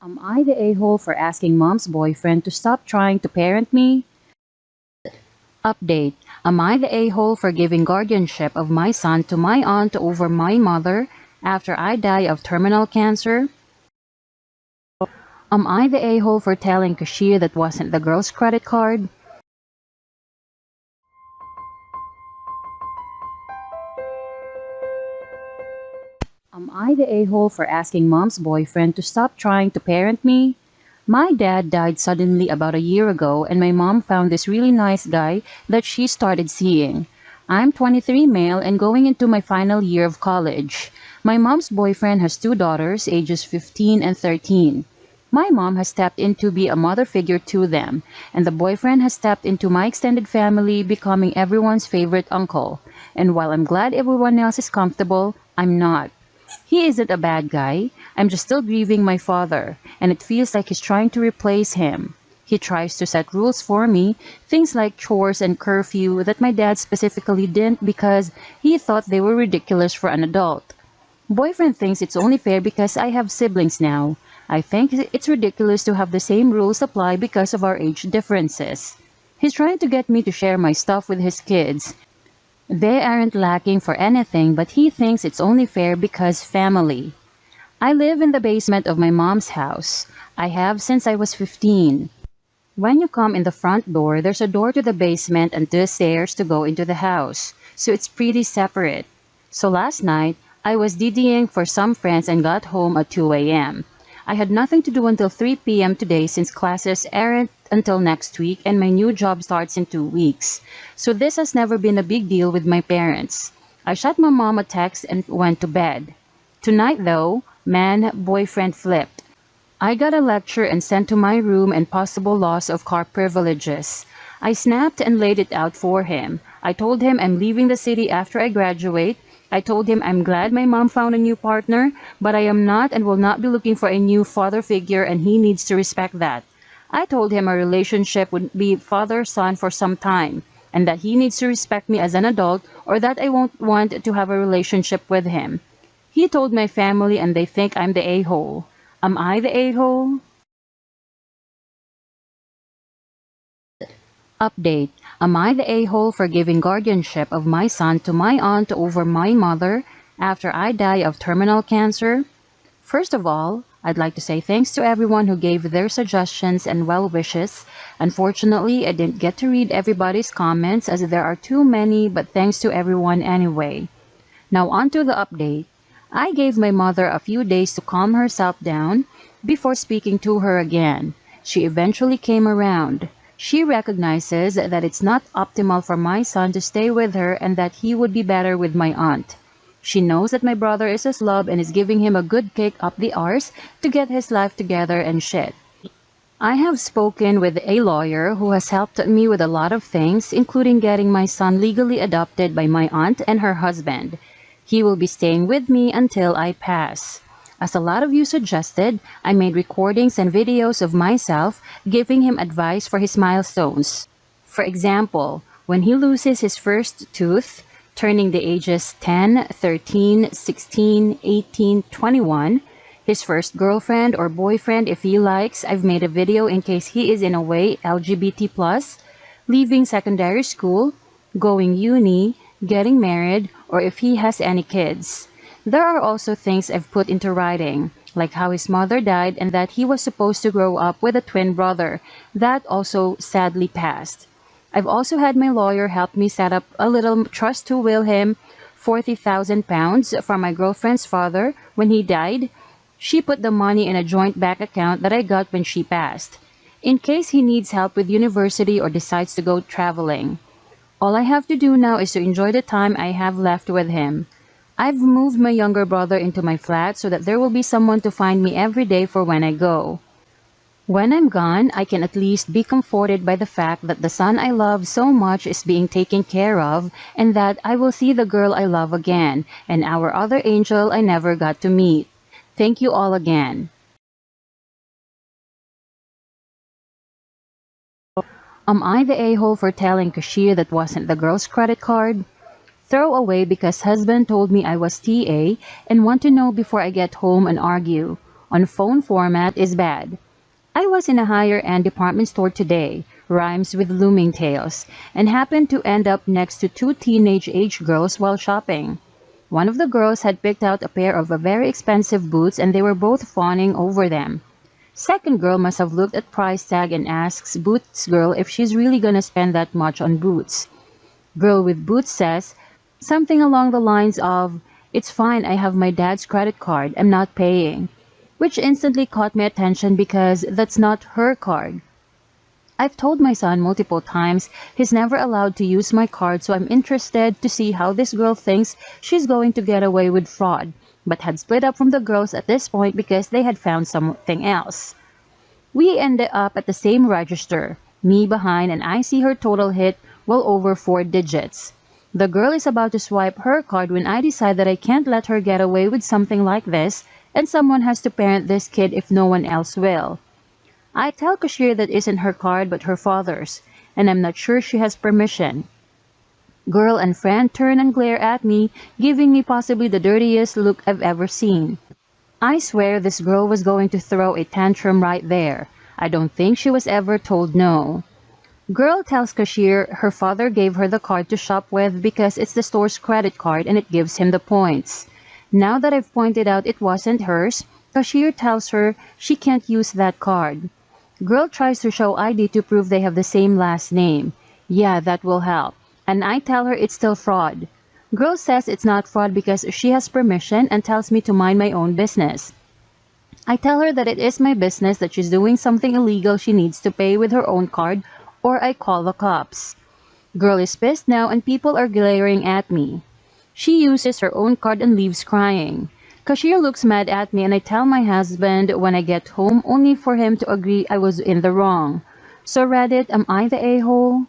Am I the a-hole for asking mom's boyfriend to stop trying to parent me? Update. Am I the a-hole for giving guardianship of my son to my aunt over my mother after I die of terminal cancer? Am I the a-hole for telling cashier that wasn't the girl's credit card? Am I the a-hole for asking mom's boyfriend to stop trying to parent me? My dad died suddenly about a year ago and my mom found this really nice guy that she started seeing. I'm 23 male and going into my final year of college. My mom's boyfriend has two daughters, ages 15 and 13. My mom has stepped in to be a mother figure to them, and the boyfriend has stepped into my extended family, becoming everyone's favorite uncle. And while I'm glad everyone else is comfortable, I'm not. He isn't a bad guy. I'm just still grieving my father, and it feels like he's trying to replace him. He tries to set rules for me, things like chores and curfew that my dad specifically didn't because he thought they were ridiculous for an adult. Boyfriend thinks it's only fair because I have siblings now. I think it's ridiculous to have the same rules apply because of our age differences. He's trying to get me to share my stuff with his kids. They aren't lacking for anything, but he thinks it's only fair because family. I live in the basement of my mom's house. I have since I was 15. When you come in the front door, there's a door to the basement and two stairs to go into the house, so it's pretty separate. So last night, I was DDing for some friends and got home at 2 a.m. I had nothing to do until 3 p.m. today since classes aren't until next week and my new job starts in 2 weeks. So this has never been a big deal with my parents. I shot my mom a text and went to bed. Tonight though, man, boyfriend flipped. I got a lecture and sent to my room and possible loss of car privileges. I snapped and laid it out for him. I told him I'm leaving the city after I graduate. I told him I'm glad my mom found a new partner, but I am not and will not be looking for a new father figure and he needs to respect that. I told him our relationship would be father-son for some time, and that he needs to respect me as an adult or that I won't want to have a relationship with him. He told my family and they think I'm the a-hole. Am I the a-hole? Update. Am I the a-hole for giving guardianship of my son to my aunt over my mother after I die of terminal cancer? First of all, I'd like to say thanks to everyone who gave their suggestions and well wishes. Unfortunately, I didn't get to read everybody's comments as there are too many, but thanks to everyone anyway. Now on to the update. I gave my mother a few days to calm herself down before speaking to her again. She eventually came around. She recognizes that it's not optimal for my son to stay with her and that he would be better with my aunt. She knows that my brother is a slob and is giving him a good kick up the arse to get his life together and shit. I have spoken with a lawyer who has helped me with a lot of things, including getting my son legally adopted by my aunt and her husband. He will be staying with me until I pass. As a lot of you suggested, I made recordings and videos of myself giving him advice for his milestones. For example, when he loses his first tooth, turning the ages 10, 13, 16, 18, 21, his first girlfriend or boyfriend if he likes, I've made a video in case he is in a way LGBT+, leaving secondary school, going uni, getting married, or if he has any kids. There are also things I've put into writing, like how his mother died and that he was supposed to grow up with a twin brother. That also sadly passed. I've also had my lawyer help me set up a little trust to will him £40,000 from my girlfriend's father when he died. She put the money in a joint bank account that I got when she passed, in case he needs help with university or decides to go traveling. All I have to do now is to enjoy the time I have left with him. I've moved my younger brother into my flat so that there will be someone to find me every day for when I go. When I'm gone, I can at least be comforted by the fact that the son I love so much is being taken care of and that I will see the girl I love again and our other angel I never got to meet. Thank you all again. Am I the a-hole for telling cashier that wasn't the girl's credit card? Throw away because husband told me I was TA and want to know before I get home and argue. on phone format is bad. I was in a higher-end department store today, rhymes with looming tales, and happened to end up next to two teenage-age girls while shopping. One of the girls had picked out a pair of very expensive boots and they were both fawning over them. Second girl must have looked at price tag and asks Boots girl if she's really gonna spend that much on boots. Girl with boots says something along the lines of, "It's fine, I have my dad's credit card, I'm not paying," which instantly caught my attention because that's not her card. I've told my son multiple times he's never allowed to use my card, so I'm interested to see how this girl thinks she's going to get away with fraud, but had split up from the girls at this point because they had found something else. We ended up at the same register, me behind, and I see her total hit well over 4 digits. The girl is about to swipe her card when I decide that I can't let her get away with something like this, and someone has to parent this kid if no one else will. I tell cashier that isn't her card but her father's, and I'm not sure she has permission. Girl and friend turn and glare at me, giving me possibly the dirtiest look I've ever seen. I swear this girl was going to throw a tantrum right there. I don't think she was ever told no. Girl tells cashier her father gave her the card to shop with because it's the store's credit card and it gives him the points. Now that I've pointed out it wasn't hers, cashier tells her she can't use that card. Girl tries to show ID to prove they have the same last name. Yeah, that will help. And I tell her it's still fraud. Girl says it's not fraud because she has permission and tells me to mind my own business. I tell her that it is my business, that she's doing something illegal she needs to pay with her own card, or I call the cops. Girl is pissed now and people are glaring at me. She uses her own card and leaves crying. Cashier looks mad at me and I tell my husband when I get home only for him to agree I was in the wrong. So Reddit, am I the a-hole?